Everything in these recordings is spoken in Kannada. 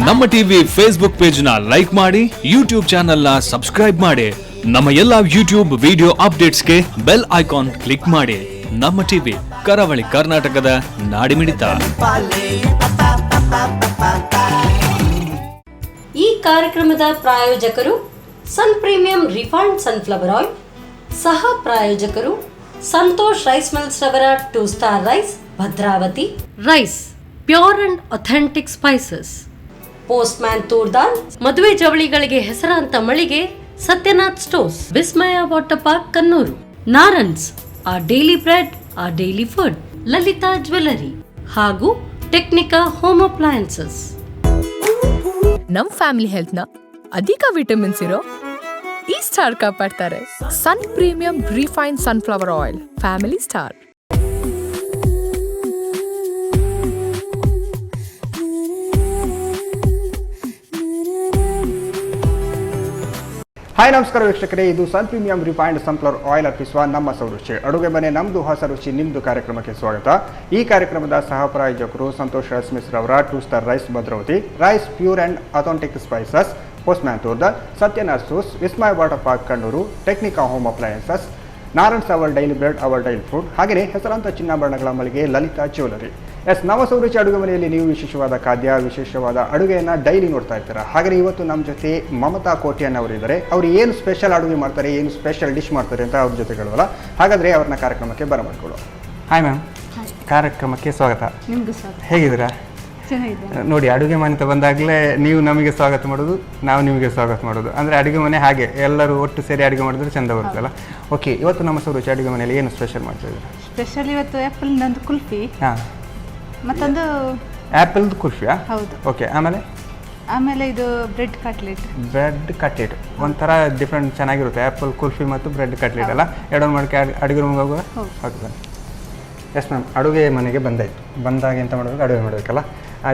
ನಮ್ಮ ಟಿವಿ ಫೇಸ್ಬುಕ್ ಪೇಜ್ ನ ಲೈಕ್ ಮಾಡಿ, ಯೂಟ್ಯೂಬ್ ಚಾನೆಲ್ ನ ಸಬ್ಸ್ಕ್ರೈಬ್ ಮಾಡಿ. ನಮ್ಮ ಎಲ್ಲಾ ಯೂಟ್ಯೂಬ್ ವಿಡಿಯೋ ಅಪ್ಡೇಟ್ಸ್ಗೆ ಬೆಲ್ ಐಕಾನ್ ಕ್ಲಿಕ್ ಮಾಡಿ. ನಮ್ಮ ಟಿವಿ ಕರಾವಳಿ ಕರ್ನಾಟಕದ ನಾಡಿಮಿಡಿತ. ಈ ಕಾರ್ಯಕ್ರಮದ ಪ್ರಾಯೋಜಕರು Sun Premium refined sunflower oil, ಸಹ ಪ್ರಾಯೋಜಕರು ಸಂತೋಷ್ ರೈಸ್ ಮಿಲ್ಸ್ ರವರ 2 star rice, Bhadravati rice, pure and authentic spices, Postman toor dal, ಮದುವೆ ಜವಳಿಗಳಿಗೆ ಹೆಸರಾಂತ ಮಳಿಗೆ Satyanath stores, Vismaya water park Kannur, Narans our daily bread our daily food, Lalitha jewellery ಹಾಗೂ ಟೆಕ್ನಿಕಾ ಹೋಮ್ ಅಪ್ಲಯನ್ಸಸ್. ನಮ್ ಫ್ಯಾಮಿಲಿ ಹೆಲ್ತ್ ನ ಅಧಿಕ ವಿಟಮಿನ್ಸ್ ಇರೋ ಈ ಸ್ಟಾರ್ ಕಾಪಾಡ್ತಾರೆ. Sun Premium refined sunflower oil, family star. Hi ನಮಸ್ಕಾರ ವೀಕ್ಷಕರೇ, ಇದು Sun Premium refined sunflower oil ಅರ್ಪಿಸುವ ನಮ್ಮ ರುಚಿ ಅಡುಗೆ ಮನೆ ನಮ್ಮದು ಹೊಸ ರುಚಿ ನಿಮ್ಮದು ಕಾರ್ಯಕ್ರಮಕ್ಕೆ ಸ್ವಾಗತ. ಈ ಕಾರ್ಯಕ್ರಮದ ಸಹ ಪ್ರಾಯೋಜಕರು ಸಂತೋಷ್ ರೈಸ್ ಮಿಲ್ಸ್ ರವರ 2 star rice, Bhadravati rice, pure and authentic spices, Postman toor dal, Satyanath stores, Vismaya water park Kannur, Technika home appliances, Narans our daily bread our daily food, ಹಾಗೆಯೇ ಹೆಸರಾಂತ ಚಿನ್ನಾಭರಣಗಳ ಮಳಿಗೆ ಲಲಿತಾ ಜ್ಯುವೆಲರಿ. ನಮ್ಮ ರುಚಿ ಅಡುಗೆ ಮನೆಯಲ್ಲಿ ನೀವು ವಿಶೇಷವಾದ ಖಾದ್ಯ, ವಿಶೇಷವಾದ ಅಡುಗೆಯನ್ನು ಡೈಲಿ ನೋಡ್ತಾ ಇರ್ತೀರಾ. ಹಾಗೆ ಇವತ್ತು ನಮ್ಮ ಜೊತೆ ಮಮತಾ ಕೋಟಿಯನ್ ಅವರು ಇದ್ದಾರೆ. ಅವರು ಏನು ಸ್ಪೆಷಲ್ ಅಡುಗೆ ಮಾಡ್ತಾರೆ, ಏನು ಸ್ಪೆಷಲ್ ಡಿಶ್ ಮಾಡ್ತಾರೆ ಅಂತ ಅವ್ರ ಜೊತೆ ಹೇಳುವಲ್ಲ. ಹಾಗಾದರೆ ಅವ್ರನ್ನ ಕಾರ್ಯಕ್ರಮಕ್ಕೆ ಬರಮಾಡ್ಕೊಳ್ಳೋ. ಹಾಯ್ ಮ್ಯಾಮ್, ಕಾರ್ಯಕ್ರಮಕ್ಕೆ ಸ್ವಾಗತ. ಹೇಗಿದ್ದೀರಾ? ನೋಡಿ, ಅಡುಗೆ ಮನೆ ಅಂತ ಬಂದಾಗಲೇ ನೀವು ನಮಗೆ ಸ್ವಾಗತ ಮಾಡೋದು, ನಾವು ನಿಮಗೆ ಸ್ವಾಗತ ಮಾಡೋದು. ಅಂದರೆ ಅಡುಗೆ ಮನೆ ಹಾಗೆ ಎಲ್ಲರೂ ಒಟ್ಟು ಸೇರಿ ಅಡುಗೆ ಮಾಡಿದ್ರೆ ಚೆಂದ ಬರುತ್ತಲ್ಲ. ಓಕೆ, ಇವತ್ತು ನಮ್ಮ ರುಚಿ ಅಡುಗೆ ಮನೆಯಲ್ಲಿ ಏನು ಸ್ಪೆಷಲ್ ಮಾಡ್ತಾ ಇದ್ದೀರಾ? ಸ್ಪೆಷಲ್ ಇವತ್ತು ಆ್ಯಪಲ್ನೊಂದು ಕುಲ್ಫಿ, ಮತ್ತೊಂದು ಆ್ಯಪಲ್ದು ಕುಲ್ಫಿಯಾ? ಹೌದು. ಓಕೆ, ಆಮೇಲೆ ಇದು ಬ್ರೆಡ್ ಕಟ್ಲೆಟ್ ಒಂಥರ ಡಿಫ್ರೆಂಟ್ ಚೆನ್ನಾಗಿರುತ್ತೆ. ಆ್ಯಪಲ್ ಕುಲ್ಫಿ ಮತ್ತು ಬ್ರೆಡ್ ಕಟ್ಲೆಟ್ ಅಲ್ಲ, ಎರಡೊಂದು ಮಾಡ್ಕೆ ಅಡುಗೆ ರೂಮ್ಗೆ ಹೋಗುವ. ಓಕೆ ಎಸ್ ಮ್ಯಾಮ್, ಅಡುಗೆ ಮನೆಗೆ ಬಂದಾಗ ಎಂತ ಮಾಡಬೇಕು? ಅಡುಗೆ ಮಾಡಬೇಕಲ್ಲ.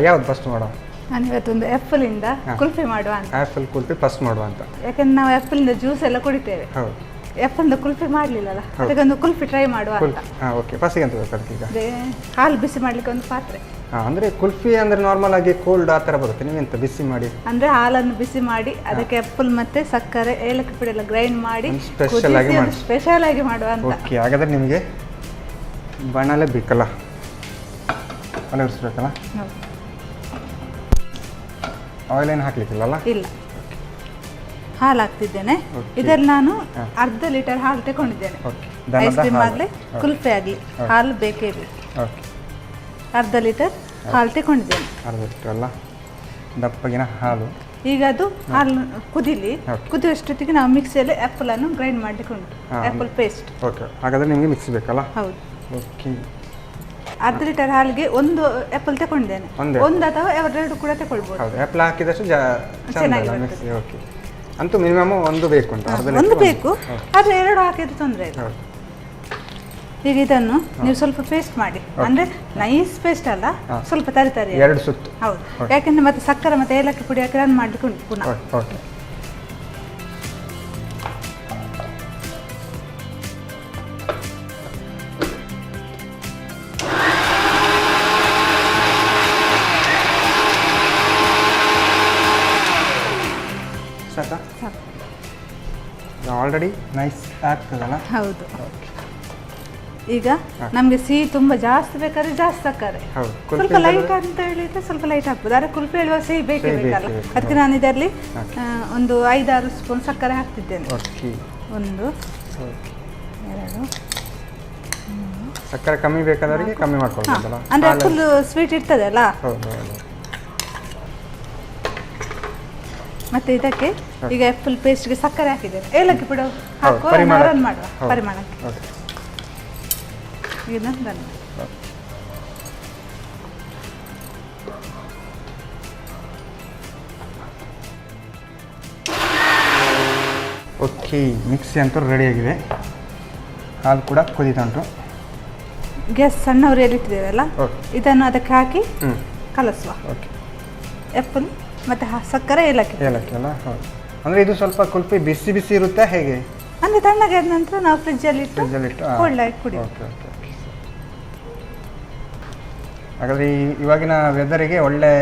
ಯಾವ್ದು ಫಸ್ಟ್ ಮಾಡೋ? ನಾನು ಇವತ್ತೊಂದು ಆ್ಯಪಲಿಂದ ಕುಲ್ಫಿ ಮಾಡುವ ಅಂತ. ಆ್ಯಪಲ್ ಕುಲ್ಫಿ ಫಸ್ಟ್ ಮಾಡುವ ಅಂತ. ಯಾಕಂದ್ರೆ ನಾವು ಆ್ಯಪಲಿಂದ ಜ್ಯೂಸ್ ಎಲ್ಲ ಕುಡಿತೇವೆ. ಹೌದು. ಆ್ಯಪಲ್ದ ಕುಲ್ಫಿ ಮಾಡಲಿಲ್ಲಲ್ಲ, ಅದಕ್ಕೊಂದು ಕುಲ್ಫಿ ಟ್ರೈ ಮಾಡುವ ಅಂತ. ಓಕೆ, ಫಸ್ಟಿಗೆ ಎಂತ ಬೇಕು ಅದಕ್ಕೆ? ಈಗ ಹಾಲು ಬಿಸಿ ಮಾಡಲಿಕ್ಕೆ ಒಂದು ಪಾತ್ರೆ. ಅಂದರೆ ಕುಲ್ಫಿ ಅಂದರೆ ನಾರ್ಮಲ್ ಆಗಿ ಕೋಲ್ಡ್ ಆ ಥರ ಬರುತ್ತೆ. ನೀವೆಂತ ಬಿಸಿ ಮಾಡಿ? ಅಂದರೆ ಹಾಲನ್ನು ಬಿಸಿ ಮಾಡಿ ಅದಕ್ಕೆ ಆ್ಯಪಲ್ ಮತ್ತು ಸಕ್ಕರೆ, ಏಲಕ್ಕಿ ಪುಡಿ ಎಲ್ಲ ಗ್ರೈಂಡ್ ಮಾಡಿ ಸ್ಪೆಷಲ್ ಆಗಿ ಮಾಡುವ ಅಂತ. ಓಕೆ, ಹಾಗಾದರೆ ನಿಮಗೆ ಬಣ್ಣಲೇ ಬೇಕಲ್ಲ, ಒಲೆ ಉರಿಸ್ಬೇಕಲ್ಲ. ಆಯಿಲ್ ಏನು ಹಾಕ್ಲಿಕ್ಕಿಲ್ಲಲ್ಲ? ಇಲ್ಲ, ಹಾಲು ಹಾಕ್ತಿದ್ದೇನೆ. ಇದರಲ್ಲಿ ನಾನು ಅರ್ಧ ಲೀಟರ್ ಹಾಲು ತಗೊಂಡಿದ್ದೇನೆ. ಐಸ್ ಕ್ರೀಮ್ ಆಗಲಿ ಕುಲ್ಫಿ ಆಗಲಿ ಹಾಲು ಬೇಕೇ ಬೇಕು. ಅರ್ಧ ಲೀಟರ್ ಹಾಲು ತಗೊಂಡಿದ್ದೇನೆ. ಅರ್ಧ ಲೀಟರ್ ಅಲ್ಲ, ದಪ್ಪಗಿನ ಹಾಲು. ಈಗ ಅದು ಹಾಲು ಕುದಿಯುವಷ್ಟೊತ್ತಿಗೆ ನಾವು ಮಿಕ್ಸಿಯಲ್ಲಿ ಆ್ಯಪಲನ್ನು ಗ್ರೈಂಡ್ ಮಾಡಲಿಕ್ಕೆ ಉಂಟು, ಆ್ಯಪಲ್ ಪೇಸ್ಟ್. ಓಕೆ, ಹಾಗಾದರೆ ನಿಮಗೆ ಮಿಕ್ಸಿ ಬೇಕಲ್ಲ? ಹೌದು. ಓಕೆ, ಅರ್ಧ ಲೀಟರ್ ಹಾಲಿಗೆ ಒಂದು ಆ್ಯಪಲ್ ತಗೊಂಡಿದ್ದೇನೆ. ಒಂದು ಅಥವಾ ಎರಡು ಕೂಡ ತಗೊಳ್ಬೋದು. ಹೌದು, ಆ್ಯಪಲ್ ಹಾಕಿದಷ್ಟು ಚೆನ್ನಾಗಿ. ಓಕೆ, ಅಂತೂ ಮಿನಿಮಮ್ ಒಂದು ಬೇಕು ಅಂತ. ಒಂದು ಬೇಕು, ಆದರೆ ಎರಡು ಹಾಕಿದ್ರೆ ತೊಂದರೆ ಇಲ್ಲ. ಈಗ ಇದನ್ನು ನೀವು ಸ್ವಲ್ಪ ಪೇಸ್ಟ್ ಮಾಡಿ, ಅಂದರೆ ನೈಸ್ ಪೇಸ್ಟ್ ಅಲ್ಲ, ಸ್ವಲ್ಪ ತರಿತಾರೆ, 2 ಸುತ್ತು. ಹೌದು, ಯಾಕೆಂದ್ರೆ ಮತ್ತೆ ಸಕ್ಕರೆ ಮತ್ತು ಏಲಕ್ಕಿ ಪುಡಿ ಹಾಕಿ ರನ್ ಮಾಡಲಿಕ್ಕೆ ಉಂಟು ಪುನಃ. ಓಕೆ, ಸಾಕಾ? ಆಲ್ರೆಡಿ ನೈಸ್ ಆಗ್ತದಲ್ಲ? ಹೌದು. ಈಗ ನಮಗೆ ಸಿಹಿ ತುಂಬ ಜಾಸ್ತಿ ಬೇಕಾದ್ರೆ ಜಾಸ್ತಿ ಸಕ್ಕರೆ, ಸ್ವಲ್ಪ ಲೈಟ್ ಅಂತ ಹೇಳಿದ್ರೆ ಸ್ವಲ್ಪ ಲೈಟ್ ಹಾಕ್ಬೋದು. ಆದರೆ ಕುಲ್ಫಿ ಹೇಳುವ ಸಿಹಿ ಬೇಕೇ ಬೇಕಲ್ಲ, ಅದಕ್ಕೆ ನಾನು ಇದರಲ್ಲಿ ಒಂದು 5-6 ಸ್ಪೂನ್ ಸಕ್ಕರೆ ಹಾಕ್ತಿದ್ದೇನೆ. 1 2 ಸಕ್ಕರೆ ಕಮ್ಮಿ ಬೇಕಾದವರಿಗೆ ಕಮ್ಮಿ ಮಾಡ್ಕೊಳ್ಬೋದಲ್ಲ, ಅಂದರೆ ಫುಲ್ ಸ್ವೀಟ್ ಇರ್ತದಲ್ಲ. ಮತ್ತೆ ಇದಕ್ಕೆ ಈಗ ಆ್ಯಪಲ್ ಪೇಸ್ಟ್ಗೆ ಸಕ್ಕರೆ ಹಾಕಿದ್ದೇನೆ, ಏಲಕ್ಕಿ ಪುಡಿ ಹಾಕುವ ರನ್ ಮಾಡುವ ಪರಿಮಾಣಕ್ಕೆ. ಓಕೆ, ಮಿಕ್ಸಿ ಅಂತೂ ರೆಡಿಯಾಗಿದೆ. ಹಾಲು ಕೂಡ ಕುದೀತಾ ಉಂಟು. ಗ್ಯಾಸ್ ಸಣ್ಣ ಉರಿಯಲ್ಲಿ ಇಟ್ಟಿದ್ದೇವಲ್ಲ, ಇದನ್ನು ಅದಕ್ಕೆ ಹಾಕಿ ಕಲಸುವ. ಓಕೆ, ಆ್ಯಪಲ್ ಮತ್ತು ಸಕ್ಕರೆ, ಏಲಕ್ಕಿ ಅಲ್ಲ? ಹೌದು. ಅಂದರೆ ಇದು ಸ್ವಲ್ಪ ಕುಲ್ಫಿ ಬಿಸಿ ಬಿಸಿ ಇರುತ್ತೆ ಹೇಗೆ? ಅಂದರೆ ತಣ್ಣಗೆ ಆದ ನಂತರ ನಾವು ಫ್ರಿಜ್ಜಲ್ಲಿ ಇಟ್ಟು ಕುಡಿ. Okay okay okay. ಹಾಗಾದರೆ ಇವಾಗಿನ ವೆದರಿಗೆ ಒಳ್ಳೆ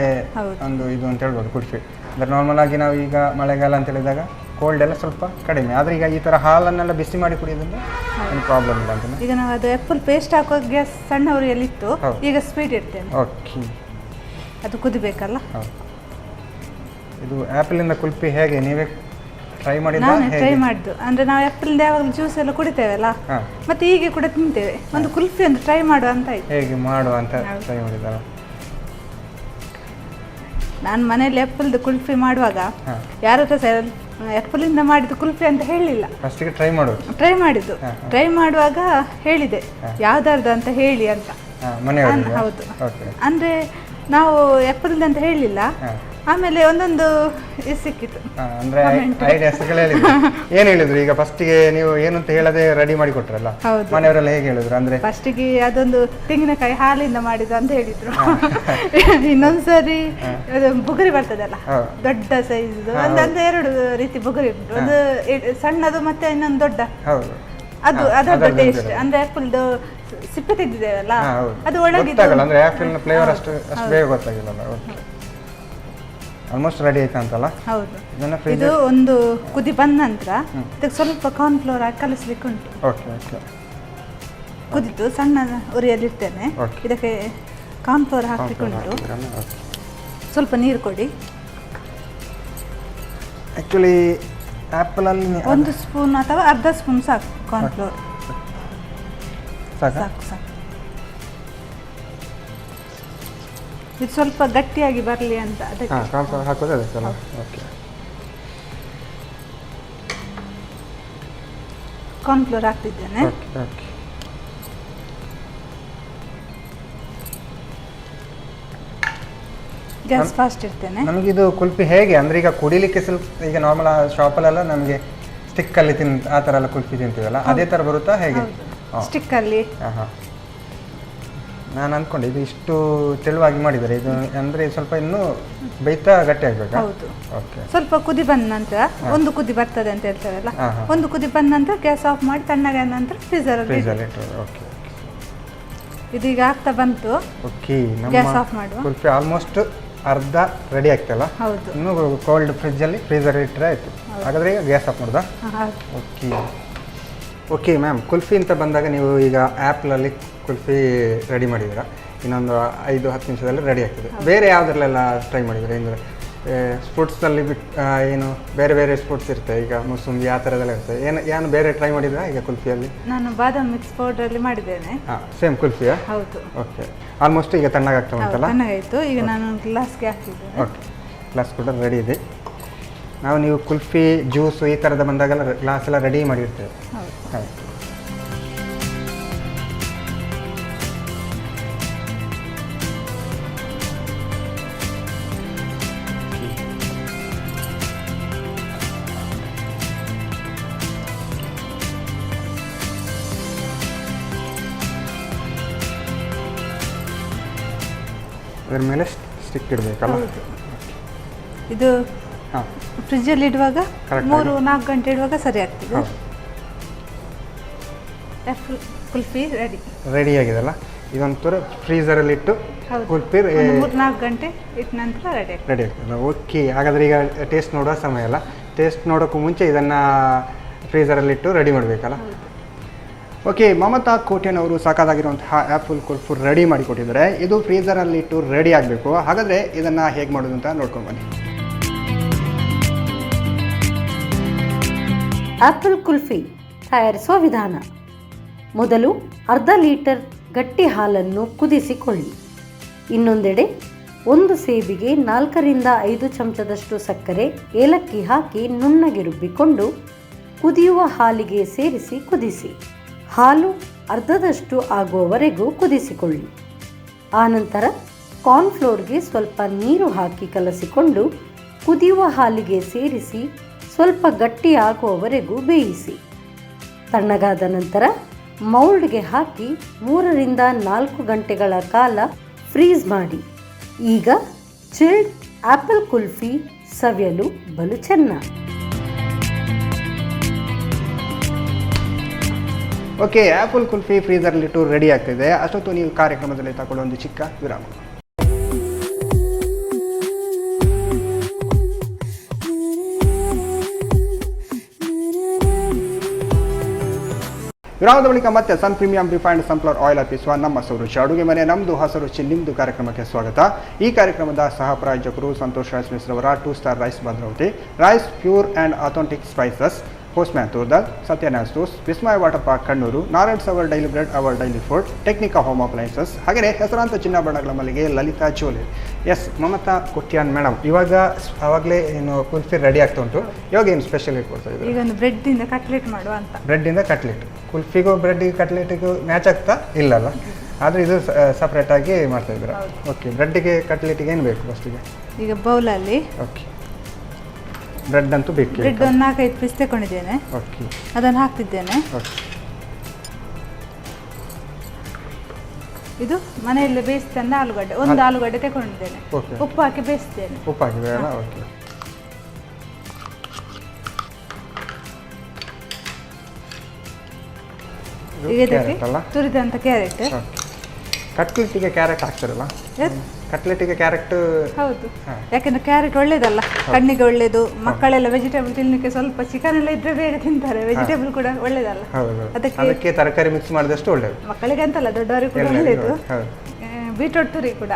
ಒಂದು ಇದು ಅಂತ ಹೇಳ್ಬೋದು ಕುಲ್ಫಿ. ಅಂದರೆ ನಾರ್ಮಲ್ ಆಗಿ ನಾವು ಈಗ ಮಳೆಗಾಲ ಅಂತ ಹೇಳಿದಾಗ ಕೋಲ್ಡ್ ಎಲ್ಲ ಸ್ವಲ್ಪ ಕಡಿಮೆ, ಆದರೆ ಈಗ ಈ ಥರ ಹಾಲನ್ನೆಲ್ಲ ಬಿಸಿ ಮಾಡಿ ಕುಡಿಯೋದ್ರಿಂದ ಏನು ಪ್ರಾಬ್ಲಮ್ ಇಲ್ಲ ಅಂತ. ಈಗ ನಾವು ಅದು ಆ್ಯಪಲ್ ಪೇಸ್ಟ್ ಹಾಕೋ ಗ್ಯಾಸ್ ಸಣ್ಣ ಉರಿಯಲ್ಲಿತ್ತು, ಈಗ ಸ್ವೀಟ್ ಇಡ್ತೇನೆ. ಓಕೆ, ಅದು ಕುದಿಬೇಕಲ್ಲ. ಇದು ಆ್ಯಪಲಿಂದ ಕುಲ್ಫಿ ಹೇಗೆ ನೀವೇ ಟ್ರೈ ಮಾಡಿದ್ದು? ನಾನು ಟ್ರೈ ಮಾಡಿದ್ದು ಅಂದರೆ ನಾವು ಆ್ಯಪಲಿಂದ ಯಾವಾಗಲೂ ಜ್ಯೂಸ್ ಎಲ್ಲ ಕುಡಿತೇವಲ್ಲ, ಮತ್ತು ಹೀಗೆ ಕೂಡ ತಿಂತೇವೆ. ಒಂದು ಕುಲ್ಫಿ ಒಂದು ಟ್ರೈ ಮಾಡುವ ಅಂತ ಆಯ್ತು. ಹೇಗೆ ಮಾಡುವ ಅಂತ ಟ್ರೈ ಮಾಡಿದ್ದಲ್ಲ. ನಾನು ಮನೇಲಿ ಆ್ಯಪಲ್ದು ಕುಲ್ಫಿ ಮಾಡುವಾಗ ಯಾರ ಹತ್ರ ಸಹ ಆ್ಯಪಲಿಂದ ಮಾಡಿದ್ದು ಕುಲ್ಫಿ ಅಂತ ಹೇಳಲಿಲ್ಲ. ಫಸ್ಟಿಗೆ ಟ್ರೈ ಮಾಡಿದ್ದು. ಟ್ರೈ ಮಾಡುವಾಗ ಹೇಳಿದೆ ಯಾವ್ದಾರ್ದು ಅಂತ ಹೇಳಿ ಅಂತ. ಹೌದು, ಅಂದರೆ ನಾವು ಆ್ಯಪಲ್ದು ಅಂತ ಹೇಳಲಿಲ್ಲ. ಆಮೇಲೆ ಒಂದೊಂದು ಸಿಕ್ಕಿತ್ತು. ಅಂದ್ರೆ ಐಡಿಯಾಸ್ಗಳು ಹೇಳಿದ್ರು. ಏನು ಹೇಳಿದ್ರು ಈಗ ಫಸ್ಟಿಗೆ ನೀವು ಏನು ಅಂತ ಹೇಳದೆ ರೆಡಿ ಮಾಡಿ ಕೊಟ್ರಲ್ಲ, ಮನೆಯವರೆಲ್ಲ ಹೇಗೆ ಹೇಳಿದ್ರು? ಅಂದ್ರೆ ಫಸ್ಟಿಗೆ ಅದೊಂದು ತೆಂಗಿನಕಾಯಿ ಹಾಲಿಂದ ಮಾಡಿದ್ದು ಅಂತ ಹೇಳಿದ್ರು. ಇನ್ನೊಂದ್ಸರಿ ಅದು ಬುಗುರಿ ಬರ್ತದಲ್ಲ, ದೊಡ್ಡ ಸೈಜ್ ಒಂದು 2 ರೀತಿ ಬುಗುರಿ ಉಂಟು. ಒಂದು ಸಣ್ಣದು ಮತ್ತೆ ಇನ್ನೊಂದು ದೊಡ್ಡ. ಅದು ಅದರ ಟೇಸ್ಟ್ ಅಂದ್ರೆ ಆಪಲ್ದು ಸಿಪ್ಪೆ ತೆಗೆದಿದ್ದೇವಲ್ಲ, ಅದು ಒಳಗೆ ಅಂದ್ರೆ ಆಪಲ್ ಫ್ಲೇವರ್ ಅಷ್ಟು ಬೇಗ ಗೊತ್ತಾಗಿಲ್ಲ. ಆಲ್ಮೋಸ್ಟ್ ರೆಡಿ ಆಯ್ತು ಅಂತಲ್ಲ? ಹೌದು. ಇದು ಒಂದು ಕುದಿ ಬಂದ ನಂತರ ಇದಕ್ಕೆ ಸ್ವಲ್ಪ ಕಾರ್ನ್ ಫ್ಲೋರ್ ಹಾಕಿ ಕಲಿಸ್ಲಿಕ್ಕೆ ಉಂಟು. Okay okay. ಕುದಿತು ಸಣ್ಣ ಉರಿಯಲ್ಲಿರ್ತೇನೆ. ಇದಕ್ಕೆ ಕಾರ್ನ್ ಫ್ಲೋರ್ ಹಾಕ್ಲಿಕ್ಕೆ ಉಂಟು. ಸ್ವಲ್ಪ ನೀರು ಕೊಡಿ. ಆ್ಯಕ್ಚುಲಿ ಆ್ಯಪಲಲ್ಲಿ 1 ಸ್ಪೂನ್ ಅಥವಾ ಅರ್ಧ ಸ್ಪೂನ್ ಸಾಕು ಕಾರ್ನ್ ಫ್ಲೋರ್. ಸಾಕು. ಇದು ಸ್ವಲ್ಪ ಗಟ್ಟಿಯಾಗಿ ಬರಲಿ ಅಂತ ಅದಕ್ಕೆ ಹಾಕೋದು ಅದಕ್ಕಲ್ಲ. ಓಕೆ. ಕಾರ್ನ್ ಫ್ಲೋರ್ ಹಾಕ್ತಿದ್ದೇನೆ. ಓಕೆ. ಗ್ಯಾಸ್ ಫಾಸ್ಟ್ ಇಡ್ತೇನೆ. ನಮಗಿದು ಕುಲ್ಫಿ ಹೇಗೆ ಅಂದರೆ ಈಗ ಕುಡಿಲಿಕ್ಕೆ ಸ್ವಲ್ಪ ಈಗ ನಾರ್ಮಲ್ ಶಾಪಲ್ಲೆಲ್ಲ ನಮಗೆ ಸ್ಟಿಕ್ಕಲ್ಲಿ ಆ ಥರ ಎಲ್ಲ ಕುಲ್ಫಿ ತಿಂತೀವಲ್ಲ, ಅದೇ ಥರ ಬರುತ್ತಾ ಹೇಗೆ? ಸ್ಟಿಕ್ಕಲ್ಲಿ. ಹಾಂ. ನಾನು ಅಂದ್ಕೊಂಡೆ ಇದು ಇಷ್ಟು ತೆಳುವಾಗಿ ಮಾಡಿದ್ದಾರೆ, ಇದು ಅಂದರೆ ಸ್ವಲ್ಪ ಇನ್ನೂ ಬೇಯ್ತಾ ಗಟ್ಟಿ ಆಗಬೇಕಾ? ಹೌದು. ಓಕೆ. ಸ್ವಲ್ಪ ಕುದಿ ಬಂದ ನಂತರ ಒಂದು ಕುದಿ ಬರ್ತದೆ ಅಂತ ಹೇಳ್ತಾರಲ್ಲ, ಒಂದು ಕುದಿ ಬಂದ ನಂತರ ಗ್ಯಾಸ್ ಆಫ್ ಮಾಡಿ ತಣ್ಣಗಾದ ನಂತರ ಫ್ರೀಜರಲ್ಲಿ. ಓಕೆ. ಇದೀಗ ಆಗ್ತಾ ಬಂತು. ಓಕೆ. ಗ್ಯಾಸ್ ಆಫ್ ಮಾಡುವ. ಕುಲ್ಫಿ ಆಲ್ಮೋಸ್ಟ್ ಅರ್ಧ ರೆಡಿ ಆಗ್ತಲ್ಲ? ಹೌದು. ಇನ್ನು ಕೋಲ್ಡ್ ಫ್ರಿಜ್ಜಲ್ಲಿ ಫ್ರೀಜರ್ ಇಟ್ಟರೆ ಆಯಿತು. ಹಾಗಾದರೆ ಈಗ ಗ್ಯಾಸ್ ಆಫ್ ಮಾಡೋದಾ? ಓಕೆ ಮ್ಯಾಮ್, ಕುಲ್ಫಿ ಅಂತ ಬಂದಾಗ ನೀವು ಈಗ ಆ್ಯಪಲಲ್ಲಿ ಕುಲ್ಫಿ ರೆಡಿ ಮಾಡಿದ್ದೀರಾ, ಇನ್ನೊಂದು 5-10 ನಿಮಿಷದಲ್ಲಿ ರೆಡಿ ಆಗ್ತದೆ. ಬೇರೆ ಯಾವುದ್ರಲ್ಲೆಲ್ಲ ಟ್ರೈ ಮಾಡಿದ್ದೀರಾ? ಅಂದರೆ ಸ್ಪೋರ್ಟ್ಸಲ್ಲಿ ಏನು ಬೇರೆ ಬೇರೆ ಸ್ಪೋರ್ಟ್ಸ್ ಇರುತ್ತೆ, ಈಗ ಮುಸುಂಬಿ ಆ ಥರದೆಲ್ಲ ಇರುತ್ತೆ, ಏನು ಬೇರೆ ಟ್ರೈ ಮಾಡಿದ್ದೀರಾ ಈಗ ಕುಲ್ಫಿಯಲ್ಲಿ? ನಾನು ಬಾದಾಮ್ ಮಿಕ್ಸ್ ಪೌಡ್ರಲ್ಲಿ ಮಾಡಿದ್ದೇನೆ. ಸೇಮ್ ಕುಲ್ಫಿಯಾ? ಹೌದು. ಓಕೆ. ಆಲ್ಮೋಸ್ಟ್ ಈಗ ತಣ್ಣಗಾಗ್ತಾ ಉಂಟಲ್ಲ? ತಣ್ಣಗಾಯಿತು. ಈಗ ನಾನು ಗ್ಲಾಸ್ಗೆ ಹಾಕ್ತಿದ್ದೇನೆ. ಓಕೆ. ಗ್ಲಾಸ್ ಕೂಡ ರೆಡಿ ಇದೆ. ನೀವು ಕುಲ್ಫಿ ಜ್ಯೂಸು ಈ ಥರದ ಬಂದಾಗೆಲ್ಲ ಗ್ಲಾಸ್ ಎಲ್ಲ ರೆಡಿ ಮಾಡಿರ್ತೇವೆ. ಹೌದು. ಅದರ ಮೇಲೆ ಸ್ಟಿಕ್ ಇಡಬೇಕಲ್ಲ? ಇದು ಫ್ರಿಜ್ಜಲ್ಲಿ ಇಡುವಾಗ 3-4 ಗಂಟೆ ಇಡುವಾಗ ಸರಿ ಆಗ್ತದೆ. ಕುಲ್ಫಿ ರೆಡಿ ಆಗಿದೆಲ್ಲ. ಇದೊಂಥರ ಫ್ರೀಜರಲ್ಲಿ ಇಟ್ಟು ಕುಲ್ಫಿ 3-4 ಗಂಟೆ ಇಟ್ಟ ನಂತರ ರೆಡಿ ಆಗ್ತದೆ. ಓಕೆ. ಹಾಗಾದರೆ ಈಗ ಟೇಸ್ಟ್ ನೋಡೋ ಸಮಯ ಅಲ್ಲ, ಟೇಸ್ಟ್ ನೋಡೋಕ್ಕೂ ಮುಂಚೆ ಇದನ್ನು ಫ್ರೀಜರಲ್ಲಿಟ್ಟು ರೆಡಿ ಮಾಡಬೇಕಲ್ಲ? ಓಕೆ. ಮಮತಾ ಕೋಟೆನವರು ಸಾಕಾಗಿರುವಂತಹ ಆ್ಯಪಲ್ ಕುಲ್ಫಿ ರೆಡಿ ಮಾಡಿಕೊಟ್ಟಿದ್ದಾರೆ. ಇದು ಫ್ರೀಜರಲ್ಲಿಟ್ಟು ರೆಡಿ ಆಗಬೇಕು. ಹಾಗಾದರೆ ಇದನ್ನು ಹೇಗೆ ಮಾಡೋದು ಅಂತ ನೋಡ್ಕೊಂಡು ಬನ್ನಿ. ಆಪಲ್ ಕುಲ್ಫಿ ತಯಾರಿಸುವ ವಿಧಾನ. ಮೊದಲು ಅರ್ಧ ಲೀಟರ್ ಗಟ್ಟಿ ಹಾಲನ್ನು ಕುದಿಸಿಕೊಳ್ಳಿ. ಇನ್ನೊಂದೆಡೆ 1 ಸೇಬಿಗೆ 4-5 ಚಮಚದಷ್ಟು ಸಕ್ಕರೆ, ಏಲಕ್ಕಿ ಹಾಕಿ ನುಣ್ಣಗೆ ರುಬ್ಬಿಕೊಂಡು ಕುದಿಯುವ ಹಾಲಿಗೆ ಸೇರಿಸಿ ಕುದಿಸಿ. ಹಾಲು ಅರ್ಧದಷ್ಟು ಆಗುವವರೆಗೂ ಕುದಿಸಿಕೊಳ್ಳಿ. ಆನಂತರ ಕಾರ್ನ್ಫ್ಲೋರ್ಗೆ ಸ್ವಲ್ಪ ನೀರು ಹಾಕಿ ಕಲಸಿಕೊಂಡು ಕುದಿಯುವ ಹಾಲಿಗೆ ಸೇರಿಸಿ ಸ್ವಲ್ಪ ಗಟ್ಟಿಯಾಗುವವರೆಗೂ ಬೇಯಿಸಿ. ತಣ್ಣಗಾದ ನಂತರ ಮೌಲ್ಡ್ಗೆ ಹಾಕಿ 3-4 ಗಂಟೆಗಳ ಕಾಲ ಫ್ರೀಸ್ ಮಾಡಿ. ಈಗ ಚಿಲ್ಡ್ ಆಪಲ್ ಕುಲ್ಫಿ ಸವಿಯಲು ಬಲು ಚೆನ್ನ. ಓಕೆ, ಆ್ಯಪಲ್ ಕುಲ್ಫಿ ಫ್ರೀಸರ್ಲಿಟ್ಟು ರೆಡಿ ಆಗ್ತಿದೆ. ಅಷ್ಟೊತ್ತು ನೀವು ಕಾರ್ಯಕ್ರಮದಲ್ಲಿ ತಗೊಳ್ಳೋ ಒಂದು ಚಿಕ್ಕ ವಿರಾಮ. ವಿರಾಮದ ಬಳಿಕ ಮತ್ತೆ ಸನ್ ಪ್ರೀಮಿಯಂ ರಿಫೈನ್ಡ್ ಸನ್ಫ್ಲವರ್ ಆಯಿಲ್ ಅರ್ಪಿಸುವ ನಮ್ಮ ಸೌರುಚಿ ಅಡುಗೆ ಮನೆ ನಮ್ಮದು ಹೊಸ ರುಚಿ ನಿಮ್ಮದು ಕಾರ್ಯಕ್ರಮಕ್ಕೆ ಸ್ವಾಗತ. ಈ ಕಾರ್ಯಕ್ರಮದ ಸಹ ಪ್ರಾಯೋಜಕರು ಸಂತೋಷ್ ರೈಸ್ ಮಿಸ್ರವರ 2 star rice Bhadravati, rice pure and authentic spices, Postman toor dal, Satyanarayana stores, Vismaya water park Kannur, Narayans our daily bread our daily food, Technika home appliances, ಹಾಗೆಯೇ ಹೆಸರಾಂತ ಚಿನ್ನಾಭರಣಗಳ ಮಲ್ಲಿಗೆ Lalitha jewellery. Yes, Mamata Kotian madam, ಆವಾಗಲೇ ಏನು ಕುಲ್ಫಿ ರೆಡಿ ಆಗ್ತಾ ಉಂಟು. ಇವಾಗ ಏನು ಸ್ಪೆಷಲ್ ಕೊಡ್ತಾ ಇದ್ದೀವಿ? ಈಗ ಒಂದು ಬ್ರೆಡ್ಡಿಂದ ಕಟ್ಲೆಟ್ ಮಾಡುವ ಅಂತ. ಬ್ರೆಡ್ಡಿಂದ ಕಟ್ಲೆಟ್. ಕುಲ್ಫಿಗೂ ಬ್ರೆಡ್ಡಿಗೆ ಕಟ್ಲೆಟಿಗೂ ಮ್ಯಾಚ್ ಆಗ್ತಾ ಇಲ್ಲಲ್ಲ, ಆದರೆ ಇದು ಸಪ್ರೇಟಾಗಿ ಮಾಡ್ತಾ ಇದ್ದೀರಾ? ಓಕೆ, ಬ್ರೆಡ್ಡಿಗೆ ಕಟ್ಲೆಟಿಗೆ ಏನು ಬೇಕು ಫಸ್ಟಿಗೆ? ಈಗ ಬೌಲಲ್ಲಿ ಓಕೆ, ಬ್ರೆಡ್ ಅಂತೂ ಬೇಕು. ಬ್ರೆಡ್ ಒಂದು 4-5 ಪೀಸ್ ತಗೊಂಡಿದ್ದೇನೆ. ಓಕೆ, ಅದನ್ನು ಹಾಕ್ತಿದ್ದೇನೆ. ಓಕೆ, ಇದು ಮನೆಯಲ್ಲೇ ಬೇಯಿಸ್ತಂದ ಆಲೂಗಡ್ಡೆ, ಒಂದು ಆಲೂಗಡ್ಡೆ ತಗೊಂಡಿದ್ದೇನೆ. ಓಕೆ, ಉಪ್ಪು ಹಾಕಿ ಬೇಯಿಸ್ತೇನೆ. ಉಪ್ಪು ಹಾಕಿದ್ರಲ್ಲ? ಓಕೆ. ಈಗ ಇದಕ್ಕೆ ತುರಿದಂಥ ಕ್ಯಾರೆಟ್. ಕಟ್ಲೆಟಿಗೆ ಕ್ಯಾರೆಟ್ ಹಾಕ್ತಾರಲ್ಲ? ಕಟ್ಲೆಟಿಗೆ ಕ್ಯಾರೆಟ್ ಹೌದು, ಯಾಕೆಂದ್ರೆ ಕ್ಯಾರೆಟ್ ಒಳ್ಳೇದಲ್ಲ, ಕಣ್ಣಿಗೆ ಒಳ್ಳೇದು. ಮಕ್ಕಳೆಲ್ಲ ವೆಜಿಟೇಬಲ್ ತಿನ್ನಲಿಕ್ಕೆ ಸ್ವಲ್ಪ ಚಿಕನ್ ಎಲ್ಲ ಇದ್ರೆ ಬೇಗ ತಿಂತಾರೆ, ವೆಜಿಟೇಬಲ್ ಕೂಡ ಒಳ್ಳೇದಲ್ಲ. ಅದಕ್ಕೆ ತರಕಾರಿ ಮಿಕ್ಸ್ ಮಾಡಿದಷ್ಟು ಒಳ್ಳೇದು. ಮಕ್ಕಳಿಗೆ ಅಂತಲ್ಲ, ದೊಡ್ಡವರಿಗೆ ಕೂಡ ಒಳ್ಳೇದು. ಬೀಟ್ರೂಟ್ ತುರಿ ಕೂಡ,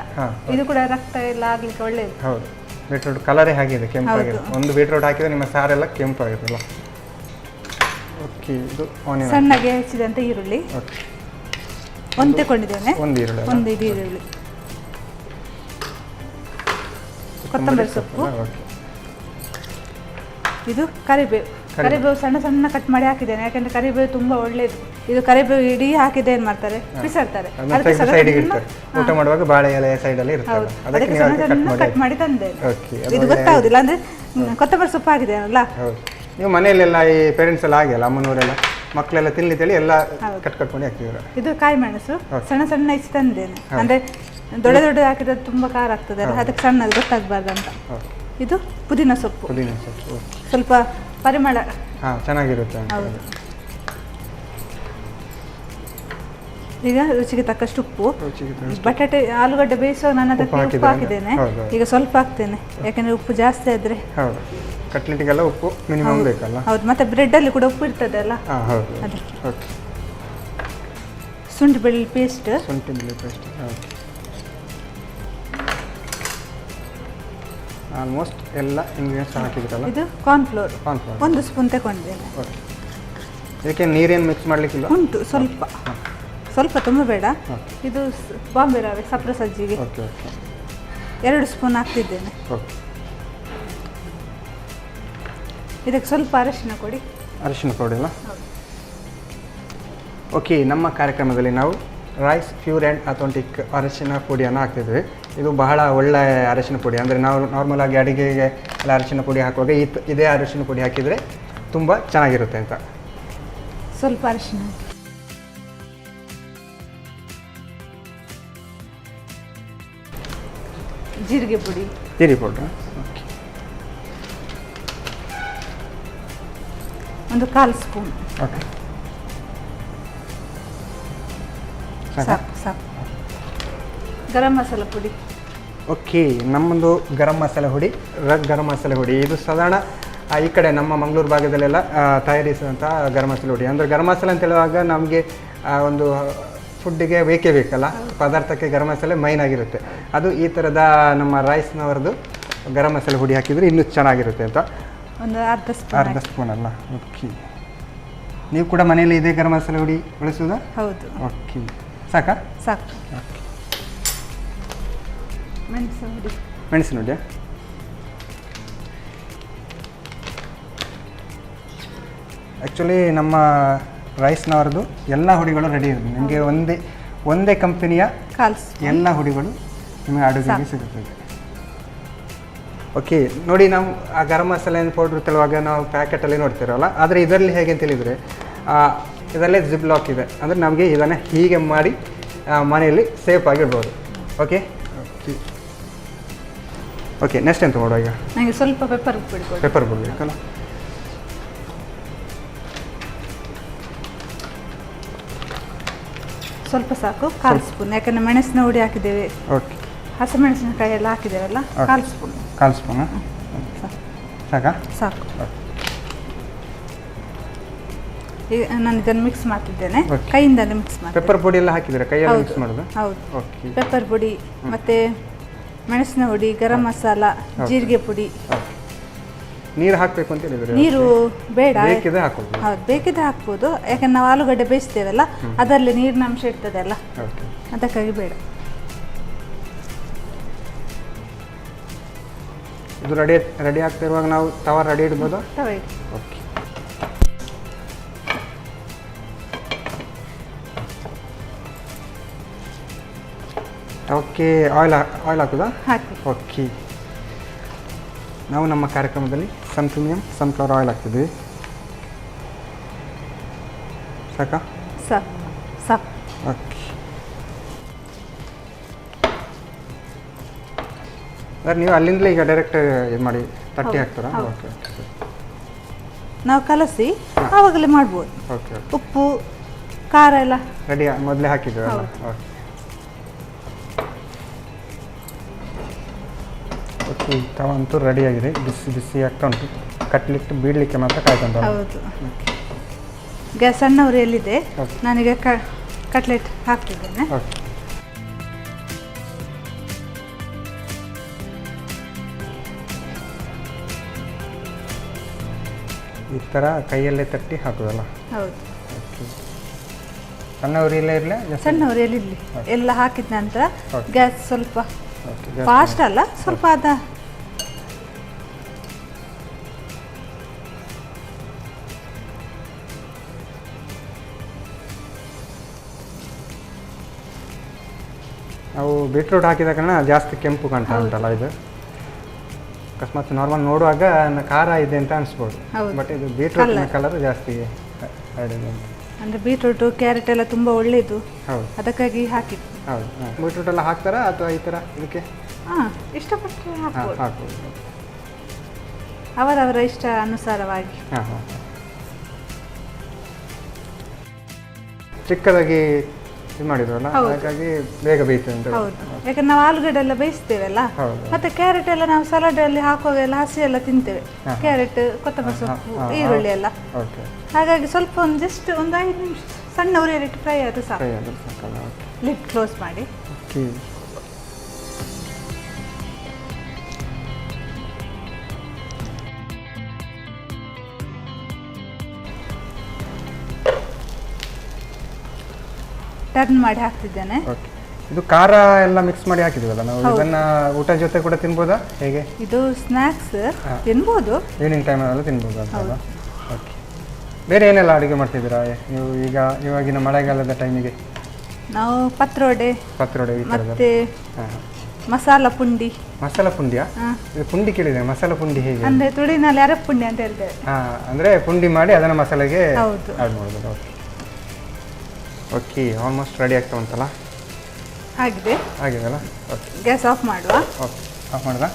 ಇದು ಕೂಡ ರಕ್ತ ಎಲ್ಲ ಆಗ್ಲಿಕ್ಕೆ ಒಳ್ಳೇದು. ಹೌದು, ಬೀಟ್ರೂಟ್ ಕಲರೇ ಆಗಿದೆ, ಕೆಂಪಾಗಿದೆ. ಒಂದು ಬೀಟ್ರೂಟ್ ಹಾಕಿದ್ರೆ ನಿಮ್ಮ ಸಾರೆಲ್ಲ ಕೆಂಪಾಗಿರಲ್ಲ. ಓಕೆ, ಇದು ಆನಿಯನ್ ಸಣ್ಣಗೆ ಹೆಚ್ಚಿದಂತ ಈರುಳ್ಳಿ ಒಂದು ತಗೊಂಡಿದ್ದೇನೆ. ಒಂದು ಈರುಳ್ಳಿ, ಕೊತ್ತಂಬರಿ ಸೊಪ್ಪು, ಇದು ಕರಿಬೇವು ಸಣ್ಣ ಸಣ್ಣ ಕಟ್ ಮಾಡಿ ಹಾಕಿದ್ದೇನೆ. ಯಾಕಂದ್ರೆ ಕರಿಬೇವು ತುಂಬಾ ಒಳ್ಳೇದು. ಇದು ಕರಿಬೇವು ಇಡೀ ಹಾಕಿದೆ ಏನ್ ಮಾಡ್ತಾರೆ, ಬಿಸಾಡ್ತಾರೆ. ಊಟ ಮಾಡುವಾಗ ಬಾಳೆ ಎಲೆ ಸೈಡ್ ಅಲ್ಲಿ ಇರ್ತದೆ, ಅದಕ್ಕೆ ಸಣ್ಣ ಸಣ್ಣ ಕಟ್ ಮಾಡಿ ತಂದೆ. ಇದು ಗೊತ್ತಾಗುದಿಲ್ಲ ಅಂದ್ರೆ ಕೊತ್ತಂಬರಿ ಸೊಪ್ಪು ಹಾಕಿದೆ ಅಲ್ಲ. ನೀವು ಮನೆಯಲ್ಲೆಲ್ಲ ಈ ಪೇರೆಂಟ್ಸ್ ಎಲ್ಲ ಆಗಿಲ್ಲ, ಅಮ್ಮನವರೆಲ್ಲ ಮಕ್ಕಳೆಲ್ಲ ತಿಳಿ ಎಲ್ಲ ಕಟ್ಕೊಂಡು ಹಾಕಿದ್ರು. ಇದು ಕಾಯಿ ಮೆಣಸು ಸಣ್ಣ ಸಣ್ಣ ಹೆಚ್ಚು ತಂದೇನೆ. ಅಂದ್ರೆ ದೊಡ್ಡ ಹಾಕಿದ್ರೆ ತುಂಬಾ ಖಾರ ಆಗ್ತದೆ, ಅದಕ್ಕೆ ಸಣ್ಣದು ಗೊತ್ತಾಗಬಾರ್ದು ಅಂತ. ಇದು ಪುದೀನ ಸೊಪ್ಪು, ಸ್ವಲ್ಪ ಪರಿಮಳ ಚೆನ್ನಾಗಿರುತ್ತೆ. ಹೌದು. ಈಗ ರುಚಿಗೆ ತಕ್ಕಷ್ಟು ಉಪ್ಪು. ಬಟಾಟೆ ಆಲೂಗಡ್ಡೆ ಬೇಯಿಸುವಾಗ ನಾನು ಅದಕ್ಕೆ ಉಪ್ಪು ಹಾಕಿದ್ದೇನೆ. ಈಗ ಸ್ವಲ್ಪ ಹಾಕ್ತೇನೆ, ಯಾಕಂದ್ರೆ ಉಪ್ಪು ಜಾಸ್ತಿ ಆದ್ರೆ ಕಟ್ಲೆಟಿಗೆಲ್ಲ ಉಪ್ಪು ಮಿನಿಮಮ್ ಬೇಕಲ್ಲ. ಹೌದು, ಮತ್ತೆ ಬ್ರೆಡ್ ಅಲ್ಲಿ ಕೂಡ ಉಪ್ಪು ಇರ್ತದೆ ಅಲ್ಲ. ಅದೇ ಶುಂಠಿ ಬೆಳ್ಳುಳ್ಳಿ ಪೇಸ್ಟ್. ಆಲ್ಮೋಸ್ಟ್ ಎಲ್ಲ ಇಂಗ್ರೀಡಿಯೆಂಟ್ಸ್ ಹಾಕಿದ್ರಲ್ಲ. ಇದು ಕಾರ್ನ್ಫ್ಲೋರ್ 1 ಸ್ಪೂನ್ ತಗೊಂಡಿದ್ದೇನೆ. ಇದಕ್ಕೆ ನೀರೇನು ಮಿಕ್ಸ್ ಮಾಡ್ಲಿಕ್ಕಿಲ್ಲ? ಉಂಟು, ಸ್ವಲ್ಪ ತುಂಬ ಬೇಡ. ಇದು ಬಾಂಬೆ ರವೆ ಸಪ್ರ ಸಜ್ಜಿಗೆ 2 ಸ್ಪೂನ್ ಹಾಕ್ತಿದ್ದೇನೆ. ಇದಕ್ಕೆ ಸ್ವಲ್ಪ ಅರಿಶಿನ ಕೊಡಿ. ಅಲ್ಲ? ಓಕೆ, ನಮ್ಮ ಕಾರ್ಯಕ್ರಮದಲ್ಲಿ ನಾವು ರೈಸ್ ಪ್ಯೂರ್ ಆ್ಯಂಡ್ ಅಥೆಂಟಿಕ್ ಅರಿಶಿನ ಪುಡಿಯನ್ನು ಹಾಕ್ತಿದ್ವಿ. ಇದು ಬಹಳ ಒಳ್ಳೆಯ ಅರಿಶಿನ ಪುಡಿ. ಅಂದರೆ ನಾವು ನಾರ್ಮಲ್ ಆಗಿ ಅಡುಗೆಗೆ ಎಲ್ಲ ಅರಿಶಿನ ಪುಡಿ ಹಾಕುವಾಗ ಇದೇ ಅರಿಶಿನ ಪುಡಿ ಹಾಕಿದರೆ ತುಂಬ ಚೆನ್ನಾಗಿರುತ್ತೆ ಅಂತ. ಸ್ವಲ್ಪ ಅರಿಶಿನ, ಜೀರಿಗೆ ಪುಡಿ, ಪೌಡ್ರ್ ಓಕೆ, 1/4 ಸ್ಪೂನ್. ಓಕೆ, ಸಾಕು. ಗರಂ ಮಸಾಲ ಪುಡಿ. ಓಕೆ, ನಮ್ಮದು ಗರಂ ಮಸಾಲೆ ಹುಡಿ, ಗರಂ ಮಸಾಲೆ ಹುಡಿ. ಇದು ಸಾಧಾರಣ ಈ ಕಡೆ ನಮ್ಮ ಮಂಗಳೂರು ಭಾಗದಲ್ಲೆಲ್ಲ ತಯಾರಿಸುವಂಥ ಗರಂ ಮಸಾಲೆ ಹುಡಿ. ಅಂದರೆ ಗರಂ ಮಸಾಲೆ ಅಂತ ಹೇಳುವಾಗ ನಮಗೆ ಒಂದು ಫುಡ್ಡಿಗೆ ಬೇಕಲ್ಲ, ಪದಾರ್ಥಕ್ಕೆ ಗರಂ ಮಸಾಲೆ ಮೈನ್ ಆಗಿರುತ್ತೆ. ಅದು ಈ ಥರದ ನಮ್ಮ ರೈಸ್ನವರದು ಗರಂ ಮಸಾಲೆ ಹುಡಿ ಹಾಕಿದರೆ ಇನ್ನೂ ಚೆನ್ನಾಗಿರುತ್ತೆ ಅಂತ. ಒಂದು ಅರ್ಧ ಸ್ಪೂನ್ ಅಲ್ಲ? ಓಕೆ, ನೀವು ಕೂಡ ಮನೆಯಲ್ಲಿ ಇದೇ ಗರಂ ಮಸಾಲೆ ಹುಡಿ ಬಳಸೋದಾ? ಹೌದು. ಓಕೆ, ಸಾಕು. ಓಕೆ, ಮೆಣಸಿನ ಹುಡಿ. ಆ್ಯಕ್ಚುಲಿ ನಮ್ಮ ರೈಸ್ನವರದು ಎಲ್ಲ ಹುಡಿಗಳು ರೆಡಿ ಇರುತ್ತೆ. ನಿಮಗೆ ಒಂದೇ ಕಂಪನಿಯ ಎಲ್ಲ ಹುಡಿಗಳು ನಿಮಗೆ ಅಡುಗೆಗೆ ಸಿಗುತ್ತದೆ. ಓಕೆ, ನೋಡಿ, ನಾವು ಆ ಗರಂ ಮಸಾಲೆ ಪೌಡ್ರ್ ತೆಳುವಾಗ ನಾವು ಪ್ಯಾಕೆಟಲ್ಲಿ ನೋಡ್ತಿರೋಲ್ಲ, ಆದರೆ ಇದರಲ್ಲಿ ಹೇಗೆ ಅಂತ ಹೇಳಿದರೆ ಇದರಲ್ಲೇ ಜಿಪ್ ಲಾಕ್ ಇದೆ. ಅಂದರೆ ನಮಗೆ ಇದನ್ನು ಹೀಗೆ ಮಾಡಿ ಮನೆಯಲ್ಲಿ ಸೇಫ್ ಆಗಿರ್ಬೋದು. ಓಕೆ, ನೆಕ್ಸ್ಟ್ ಎಂತ ಮಾಡುವ? ಈಗ ನನಗೆ ಸ್ವಲ್ಪ ಪೆಪ್ಪರ್ ಬಿಡಬೇಕಲ್ಲ. ಸ್ವಲ್ಪ ಸಾಕು, 1/4 ಸ್ಪೂನ್. ಯಾಕಂದರೆ ಮೆಣಸಿನ ಹುಡಿ ಹಾಕಿದ್ದೇವೆ, ಓಕೆ. ಹಸಿಮೆಣಸಿನಕಾಯಿ ಎಲ್ಲ ಹಾಕಿದ್ದೇವಲ್ಲ, 1/4 ಸ್ಪೂನ್. 1/4 ಸ್ಪೂನ್ ಸಾಕಾ? ಸಾಕು. ಈಗ ನಾನು ಇದನ್ನು ಮಿಕ್ಸ್ ಮಾಡ್ತಿದ್ದೇನೆ, ಕೈಯಿಂದಲೇ ಮಿಕ್ಸ್ ಮಾಡಿ. ಪೆಪ್ಪರ್ ಪುಡಿ ಎಲ್ಲ ಹಾಕಿದ್ರೆ ಕೈಯಲ್ಲಿ ಮಿಕ್ಸ್ ಮಾಡೋದು? ಹೌದು. ಓಕೆ. ಪೆಪ್ಪರ್ ಪುಡಿ ಮತ್ತು ಮೆಣಸಿನ ಹುಡಿ, ಗರಂ ಮಸಾಲ, ಜೀರಿಗೆ ಪುಡಿ. ನೀರು ಹಾಕಬೇಕು ಅಂತ ಹೇಳಿದ್ರೆ? ನೀರು ಬೇಡ, ಬೇಕಿದ್ರೆ ಹಾಕೋದು. ಹೌದು, ಬೇಕಿದ್ರೆ ಹಾಕ್ಬೋದು. ಯಾಕಂದ್ರೆ ನಾವು ಆಲೂಗಡ್ಡೆ ಬೇಯಿಸ್ತೇವಲ್ಲ, ಅದರಲ್ಲಿ ನೀರಿನ ಅಂಶ ಇರ್ತದೆ ಅಲ್ಲ, ಅದಕ್ಕಾಗಿ ಬೇಡ. ಇದು ರೆಡಿ ಆಗ್ತಿರುವಾಗ ನಾವು ತವ ರೆಡಿ ಇಡ್ಬೋದು? ತವ ಇಡಿ. ಓಕೆ. ಓಕೆ. ಆಯಿಲ್ ಹಾಕೋದಾ? ಹಾಕಿ. ಓಕೆ. ನಾವು ನಮ್ಮ ಕಾರ್ಯಕ್ರಮದಲ್ಲಿ ಪ್ರೀಮಿಯಂ ಸನ್ಫ್ಲವರ್ ಆಯಿಲ್ ಹಾಕ್ತಿದ್ವಿ. ಸಾಕಾ? ಸಾಕು. ಓಕೆ. ಸರ್ ನೀವು ಅಲ್ಲಿಂದಲೇ ಈಗ ಡೈರೆಕ್ಟ್ ಇದು ಮಾಡಿ ತಟ್ಟಿ ಹಾಕ್ತಾರಾ? ಓಕೆ. ನಾವು ಕಲಸಿ ಆವಾಗಲೇ ಮಾಡ್ಬೋದು. ಓಕೆ. ಉಪ್ಪು ಖಾರ ಎಲ್ಲ ರೆಡಿ ಮೊದಲೇ ಹಾಕಿದ್ವಿ ಅಲ್ಲ? ಓಕೆ. ಓಕೆ. ತವ ಅಂತೂ ರೆಡಿಯಾಗಿದೆ, ಬಿಸಿ ಬಿಸಿ ಆಗ್ತಾ ಉಂಟು. ಕಟ್ಲಿಕ್ಕೆ ಬೀಳಲಿಕ್ಕೆ ಮಾತ್ರ ಕಾಯ್ಕೊಂಡು. ಹೌದು. ಗ್ಯಾಸ್ ಸಣ್ಣ ಉರಿಯಲ್ಲಿದೆ. ನಾನೀಗ ಕಟ್ಲೆಟ್ ಹಾಕ್ತಿದ್ದೇನೆ. ಓಕೆ. ಈ ಥರ ಕೈಯಲ್ಲೇ ತಟ್ಟಿ ಹಾಕೋದಲ್ಲ? ಹೌದು. ಓಕೆ. ಸಣ್ಣ ಉರಿಯಲ್ಲೇ ಇರಲಿ? ಸಣ್ಣ ಉರಿಯಲ್ಲಿ ಇರಲಿ. ಎಲ್ಲ ಹಾಕಿದ ನಂತರ ಗ್ಯಾಸ್ ಸ್ವಲ್ಪ ಓಕೆ. ಫಾಸ್ಟ್ ಅಲ್ಲ, ಸ್ವಲ್ಪ ನಾವು ಬೀಟ್ರೂಟ್ ಹಾಕಿದ ಕಾರಣ ಜಾಸ್ತಿ ಕೆಂಪು ಕಾಣ್ತಾ ಉಂಟಲ್ಲ ಇದು. ಅಕಸ್ಮಾತ್ ನಾರ್ಮಲ್ ನೋಡುವಾಗ ಖಾರ ಇದೆ ಅಂತ ಅನಿಸ್ಬೋದು, ಬಟ್ ಇದು ಬೀಟ್ರೂಟ್ ಕಲರ್ ಜಾಸ್ತಿ ಆಡಿದೆ. ಅಂದರೆ ಬೀಟ್ರೂಟು ಕ್ಯಾರೆಟ್ ಎಲ್ಲ ತುಂಬ ಒಳ್ಳೆಯದು. ಹೌದು, ಅದಕ್ಕಾಗಿ ಹಾಕಿದ್ದು. ಹೌದು. ಬೀಟ್ರೂಟ್ ಎಲ್ಲ ಹಾಕ್ತಾರಾ ಅಥವಾ ಈ ಥರ ಇದಕ್ಕೆ? ಇಷ್ಟಪಟ್ಟರೆ ಹಾಕ್ಬೋದು, ಅವರವರ ಇಷ್ಟ ಅನುಸಾರವಾಗಿ. ಚಿಕ್ಕದಾಗಿ ಇದು ಮಾಡಿದ್ವಲ್ಲ, ಹಾಗಾಗಿ ಬೇಗ ಬೇಯ್ತದೆ ಅಂತ. ಹೌದು, ಯಾಕಂದ್ರೆ ನಾವು ಆಲೂಗಡ್ಡೆ ಎಲ್ಲ ಬೇಯಿಸ್ತೇವಲ್ಲ, ಮತ್ತೆ ಕ್ಯಾರೆಟ್ ಎಲ್ಲ ನಾವು ಸಲಾಡ್ ಅಲ್ಲಿ ಹಾಕುವಾಗ ಎಲ್ಲ ಹಸಿ ಎಲ್ಲ ತಿಂತೇವೆ, ಕ್ಯಾರೆಟ್, ಕೊತ್ತಂಬರಿ ಸೊಪ್ಪು, ಈರುಳ್ಳಿ ಎಲ್ಲ. ಹಾಗಾಗಿ ಸ್ವಲ್ಪ ಒಂದು ಜಸ್ಟ್ ಒಂದು 5 ನಿಮಿಷ ಸಣ್ಣ ಉರಿಯಲ್ಲಿಟ್ಟು ಫ್ರೈ ಆದರೂ ಸಾಕು. ಲಿಡ್ ಕ್ಲೋಸ್ ಮಾಡಿ. ಟರ್ನ್ ಮಾಡಿ ಹಾಕ್ತಿದ್ದೇನೆ. ಇದು ಖಾರ ಎಲ್ಲ ಮಿಕ್ಸ್ ಮಾಡಿ ಹಾಕಿದ್ವಲ್ಲ ನಾವು, ಇದನ್ನ ಊಟ ಜೊತೆ ಕೂಡ ತಿನ್ಬೋದಾ ಹೇಗೆ? ಇದು ಸ್ನ್ಯಾಕ್ಸ್ ತಿನ್ಬೋದು, ಈವ್ನಿಂಗ್ ಟೈಮಲ್ಲಿ ತಿನ್ಬೋದು ಅಂತಲ್ಲ. ಓಕೆ. ಬೇರೆ ಏನೆಲ್ಲ ಅಡುಗೆ ಮಾಡ್ತಿದ್ದೀರಾ ನೀವು ಈಗ ಇವಾಗಿನ ಮಳೆಗಾಲದ ಟೈಮಿಗೆ? ನಾವು ಪತ್ರೊಡೆ ಮತ್ತೆ ಮಸಾಲ ಪುಂಡಿ. ಮಸಾಲ ಪುಂಡಿಯಾ? ಇದು ಪುಂಡಿ ಕೇಳಿದೆ, ಮಸಾಲ ಪುಂಡಿ ಹೇಗೆ? ಅಂದ್ರೆ ತುಳಿನಲ್ಲಿ ಅರೆ ಪುಂಡಿ ಅಂತ ಹೇಳ್ತೇವೆ. ಅಂದ್ರೆ ಪುಂಡಿ ಮಾಡಿ ಅದನ್ನ ಮಸಾಲೆಗೆ ಹೌದು ಆಡ್ ಮಾಡ್ಬೋದು. ಓಕೆ. ಓಕೆ, ಆಲ್ಮೋಸ್ಟ್ ರೆಡಿ ಆಗ್ತಾ ಉಂಟಲ್ಲ? ಆಗಿದೆಲ್ಲ. ಓಕೆ, ಗ್ಯಾಸ್ ಆಫ್ ಮಾಡುವ. ಓಕೆ, ಆಫ್ ಮಾಡಿದ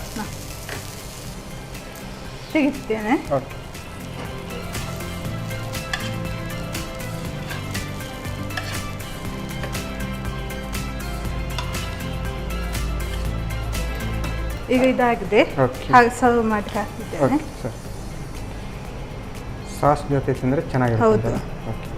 ತೆಗಿತೇನೆ. ಓಕೆ. ಈಗ ಇದಾಗಿದೆ, ಹಾಗೆ ಸರ್ವ್ ಮಾಡಿ ಹಾಕ್ತಿದ್ದೇನೆ. ಸಾಸ್ ಜೊತೆ ತಿಂದರೆ ಚೆನ್ನಾಗಿರುತ್ತೆ. ಹೌದು. ಓಕೆ.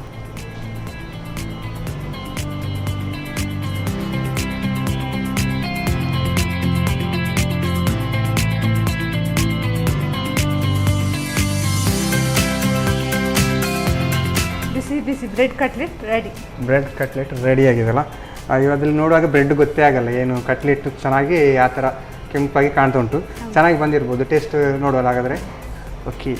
ಬಿಸಿ ಬಿಸಿ bread cutlet ready. Bread cutlet ready ಆಗಿದೆಲ್ಲ. ಇವಾದಲ್ಲಿ ನೋಡುವಾಗ ಬ್ರೆಡ್ ಗೊತ್ತೇ ಆಗಲ್ಲ ಏನು ಕಟ್ಲೆಟ್ ಚೆನ್ನಾಗಿ ಆ ಥರ ಕೆಂಪಾಗಿ ಕಾಣ್ತಾ ಉಂಟು. ಚೆನ್ನಾಗಿ ಬಂದಿರ್ಬೋದು, ಟೇಸ್ಟ್ ನೋಡೋಲ್ಲ ಹಾಗಾದರೆ. ಓಕೆ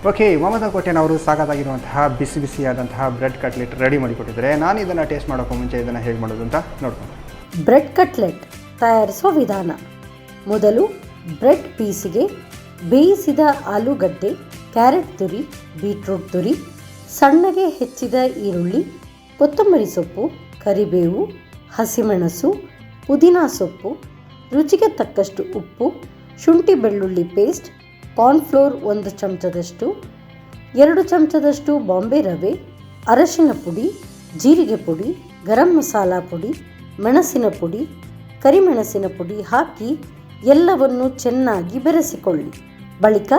ಓಕೆ ಮಮತಾ ಕೋಟೆನವರು ಸಾಕಾಗಿರುವಂತಹ ಬಿಸಿ ಬಿಸಿಯಾದಂತಹ ಬ್ರೆಡ್ ಕಟ್ಲೆಟ್ ರೆಡಿ ಮಾಡಿಕೊಟ್ಟಿದ್ದಾರೆ. ನಾನು ಇದನ್ನು ಟೇಸ್ಟ್ ಮಾಡೋಕ್ಕೂ ಮುಂಚೆ ಇದನ್ನು ಹೇಗೆ ಮಾಡೋದು ಅಂತ ನೋಡ್ಕೊಂಡು. ಬ್ರೆಡ್ ಕಟ್ಲೆಟ್ ತಯಾರಿಸುವ ವಿಧಾನ: ಮೊದಲು ಬ್ರೆಡ್ ಪೀಸಿಗೆ ಬೇಯಿಸಿದ ಆಲೂಗಡ್ಡೆ, ಕ್ಯಾರೆಟ್ ತುರಿ, ಬೀಟ್ರೂಟ್ ತುರಿ, ಸಣ್ಣಗೆ ಹೆಚ್ಚಿದ ಈರುಳ್ಳಿ, ಕೊತ್ತಂಬರಿ ಸೊಪ್ಪು, ಕರಿಬೇವು, ಹಸಿಮೆಣಸು, ಪುದೀನಾ ಸೊಪ್ಪು, ರುಚಿಗೆ ತಕ್ಕಷ್ಟು ಉಪ್ಪು, ಶುಂಠಿ ಬೆಳ್ಳುಳ್ಳಿ ಪೇಸ್ಟ್, ಕಾರ್ನ್ಫ್ಲೋರ್ 1 ಚಮಚದಷ್ಟು, 2 ಚಮಚದಷ್ಟು ಬಾಂಬೆ ರವೆ, ಅರಶಿನ ಪುಡಿ, ಜೀರಿಗೆ ಪುಡಿ, ಗರಂ ಮಸಾಲ ಪುಡಿ, ಮೆಣಸಿನ ಪುಡಿ, ಕರಿಮೆಣಸಿನ ಪುಡಿ ಹಾಕಿ ಎಲ್ಲವನ್ನು ಚೆನ್ನಾಗಿ ಬೆರೆಸಿಕೊಳ್ಳಿ. ಬಳಿಕ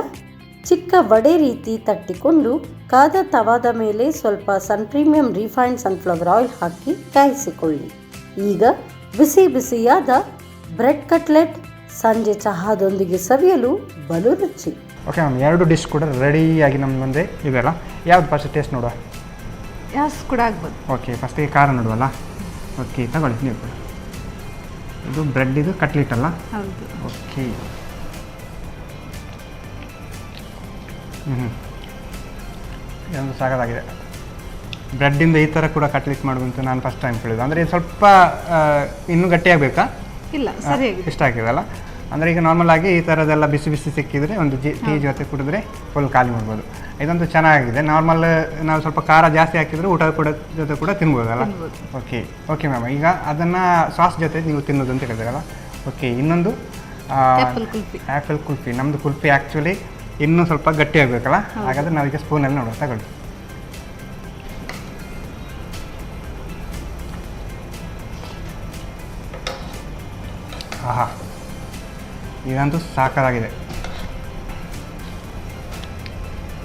ಚಿಕ್ಕ ವಡೆ ರೀತಿ ತಟ್ಟಿಕೊಂಡು ಕಾದ ತವಾದ ಮೇಲೆ ಸ್ವಲ್ಪ ಸನ್ ಪ್ರೀಮಿಯಂ ರಿಫೈನ್ಡ್ ಸನ್ಫ್ಲವರ್ ಆಯಿಲ್ ಹಾಕಿ ಕಾಯಿಸಿಕೊಳ್ಳಿ. ಈಗ ಬಿಸಿ ಬಿಸಿಯಾದ ಬ್ರೆಡ್ ಕಟ್ಲೆಟ್ ಸಂಜೆ ಚಹಾದೊಂದಿಗೆ ಸವಿಯಲು ಬಲು ರುಚಿ. ಓಕೆ ಮ್ಯಾಮ್, 2 ಡಿಶ್ ಕೂಡ ರೆಡಿಯಾಗಿ ನಮ್ಮ ಮುಂದೆ ಇದೆಲ್ಲ. ಯಾವ್ದು ಫಸ್ಟ್ ಟೇಸ್ಟ್ ನೋಡುವ? ಯಾವ್ದು ಕೂಡ ಆಗ್ಬೋದು. ಓಕೆ, ಫಸ್ಟಿಗೆ ಖಾರ ನೋಡುವಲ್ಲ. ಓಕೆ, ತಗೊಳ್ಳಿ ನೀವು ಕೂಡ. ಇದು ಬ್ರೆಡ್, ಇದು ಕಟ್ಲೆಟ್ ಅಲ್ಲ? ಹೌದು. ಓಕೆ. ಇದೊಂದು ಸಾಕಾಗಿದೆ. ಬ್ರೆಡ್ಡಿಂದ ಈ ಥರ ಕೂಡ ಕಟ್ಲೆಟ್ ಮಾಡೋದಂತ ನಾನು ಫಸ್ಟ್ ಟೈಮ್ ಕೇಳಿದ್ದು. ಅಂದರೆ ಸ್ವಲ್ಪ ಇನ್ನೂ ಗಟ್ಟಿಯಾಗಬೇಕಾ? ಇಲ್ಲ, ಸರಿಯಾಗಿ ಇಷ್ಟ ಆಗಿದೆಲ್ಲ. ಅಂದರೆ ಈಗ ನಾರ್ಮಲ್ ಆಗಿ ಈ ಥರದ್ದೆಲ್ಲ ಬಿಸಿ ಬಿಸಿ ಸಿಕ್ಕಿದರೆ ಒಂದು ಟೀ ಜೊತೆ ಕುಡಿದ್ರೆ ಫುಲ್ ಖಾಲಿ ಮಾಡ್ಬೋದು. ಇದೊಂದು ಚೆನ್ನಾಗಿದೆ. ನಾರ್ಮಲ್ ನಾವು ಸ್ವಲ್ಪ ಖಾರ ಜಾಸ್ತಿ ಹಾಕಿದರೆ ಊಟ ಕೂಡ ಜೊತೆ ಕೂಡ ತಿನ್ಬೋದಲ್ಲ? ಓಕೆ ಓಕೆ ಮ್ಯಾಮ್, ಈಗ ಅದನ್ನು ಸಾಸ್ ಜೊತೆ ನೀವು ತಿನ್ನೋದು ಅಂತ ಹೇಳಿದ್ರಲ್ಲ. ಓಕೆ, ಇನ್ನೊಂದು ಆ್ಯಪಲ್ ಕುಲ್ಫಿ. ನಮ್ಮದು ಕುಲ್ಫಿ ಆ್ಯಕ್ಚುಲಿ ಇನ್ನೂ ಸ್ವಲ್ಪ ಗಟ್ಟಿ ಆಗಬೇಕಲ್ಲ, ಹಾಗಾದರೆ ನಾವೀಗ ಸ್ಪೂನಲ್ಲಿ ನೋಡೋಣ. ತಗೊಳ್ಳಿ. ಆಹಾ, ಇದಂತೂ ಸಾಕಾಗಿದೆ.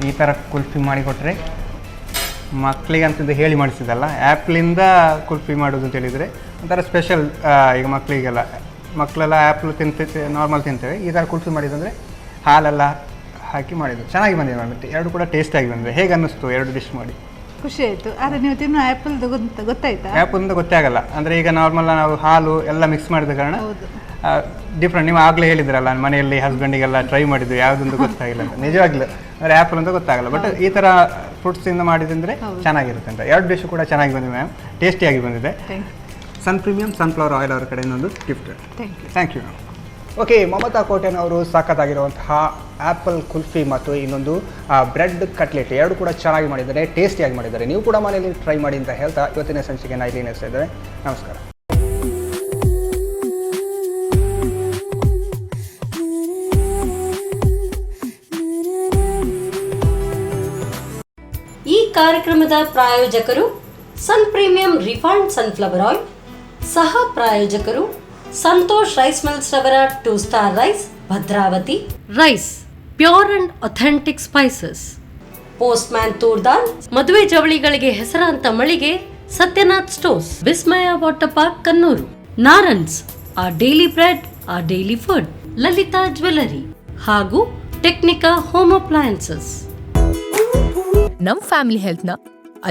ಈ ಥರ ಕುಲ್ಫಿ ಮಾಡಿಕೊಟ್ರೆ ಮಕ್ಕಳಿಗಂತದ್ದು ಹೇಳಿ ಮಾಡಿಸಿದಲ್ಲ, ಆ್ಯಪ್ಲಿಂದ ಕುಲ್ಫಿ ಮಾಡೋದು ಅಂತ ಹೇಳಿದರೆ ಒಂಥರ ಸ್ಪೆಷಲ್. ಈಗ ಮಕ್ಕಳೆಲ್ಲ ಆ್ಯಪ್ಲು ನಾರ್ಮಲ್ ತಿಂತೇವೆ. ಈ ಥರ ಕುಲ್ಫಿ ಮಾಡಿದಂದರೆ ಹಾಲೆಲ್ಲ ಹಾಕಿ ಮಾಡಿದ್ದು ಚೆನ್ನಾಗಿ ಬಂದಿದೆ ಮ್ಯಾಮ್. 2 ಕೂಡ ಟೇಸ್ಟಾಗಿ ಬಂದಿದೆ. ಹೇಗೆ ಅನ್ನಿಸ್ತು 2 ಡಿಶ್ ಮಾಡಿ? ಖುಷಿ ಆಯಿತು. ಆದರೆ ನೀವು ತಿನ್ನೋ ಆ್ಯಪಲ್ದು ಗೊತ್ತಾಯ್ತಾ? ಆ್ಯಪಲ್ದು ಗೊತ್ತೇ ಆಗಲ್ಲ. ಅಂದರೆ ಈಗ ನಾರ್ಮಲ್ ನಾವು ಹಾಲು ಎಲ್ಲ ಮಿಕ್ಸ್ ಮಾಡಿದ ಕಾರಣ ಡಿಫ್ರೆಂಟ್. ನೀವು ಆಗಲೇ ಹೇಳಿದ್ರಲ್ಲ, ಮನೆಯಲ್ಲಿ ಹಸ್ಬೆಂಡಿಗೆಲ್ಲ ಟ್ರೈ ಮಾಡಿದ್ದು, ಯಾವುದೊಂದು ಗೊತ್ತಾಗಿಲ್ಲ ಅಂತ. ನಿಜವಾಗ್ಲೂ ಅಂದರೆ ಆ್ಯಪಲ್ ಅಂತ ಗೊತ್ತಾಗಲ್ಲ. ಬಟ್ ಈ ಥರ ಫ್ರೂಟ್ಸಿಂದ ಮಾಡಿದಂದರೆ ಚೆನ್ನಾಗಿರುತ್ತೆ ಅಂತ. 2 ಡಿಶ್ ಕೂಡ ಚೆನ್ನಾಗಿ ಬಂದಿದೆ ಮ್ಯಾಮ್, ಟೇಸ್ಟಿಯಾಗಿ ಬಂದಿದೆ. ಸನ್ ಪ್ರೀಮಿಯಂ ಸನ್ಫ್ಲವರ್ ಆಯಿಲ್ ಅವರ ಕಡೆಯಿಂದ ಒಂದು gift. Thank you ma'am. Okay, Mamata ಕೋಟೆನವರು ಸಖತ್ತಾಗಿರುವಂತಹ ಆ್ಯಪಲ್ ಕುಲ್ಫಿ ಮತ್ತು ಇನ್ನೊಂದು ಬ್ರೆಡ್ ಕಟ್ಲೆಟ್ 2 ಕೂಡ ಚೆನ್ನಾಗಿ ಮಾಡಿದ್ದಾರೆ, ಟೇಸ್ಟಿಯಾಗಿ ಮಾಡಿದ್ದಾರೆ. ನೀವು ಕೂಡ ಮನೆಯಲ್ಲಿ ಟ್ರೈ ಮಾಡಿ ಅಂತ ಹೇಳ್ತಾ ಇವತ್ತಿನ ಸಂಚಿಕೆ ಇಲ್ಲಿ ನಡೆಸ್ತಾ ಇದ್ದಾರೆ. ನಮಸ್ಕಾರ. ಈ ಕಾರ್ಯಕ್ರಮದ ಪ್ರಾಯೋಜಕರು Sun Premium refined sunflower oil, ಸಹ ಪ್ರಾಯೋಜಕರು ಸಂತೋಷ್ ರೈಸ್ ಮಿಲ್ಸ್ ರವರ 2 star rice, Bhadravati. Rice pure and authentic spices. Postman toor dal, ಮದುವೆ ಜವಳಿಗಳಿಗೆ ಹೆಸರಾಂತ ಮಳಿಗೆ Satyanath stores, Vismaya water park Kannur, Narans our daily bread our daily food, Lalitha jewellery ಹಾಗೂ ಟೆಕ್ನಿಕಾ ಹೋಮ್ ಅಪ್ಲಯನ್ಸಸ್. ನಮ್ ಫ್ಯಾಮಿಲಿ ಹೆಲ್ತ್ ನ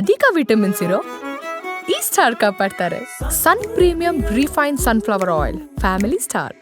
ಅಧಿಕ ವಿಟಮಿನ್ಸ್ ಇರೋ ಈ ಸ್ಟಾರ್ ಕಾಪಾಡ್ತಾರೆ. Sun Premium refined sunflower oil, family star.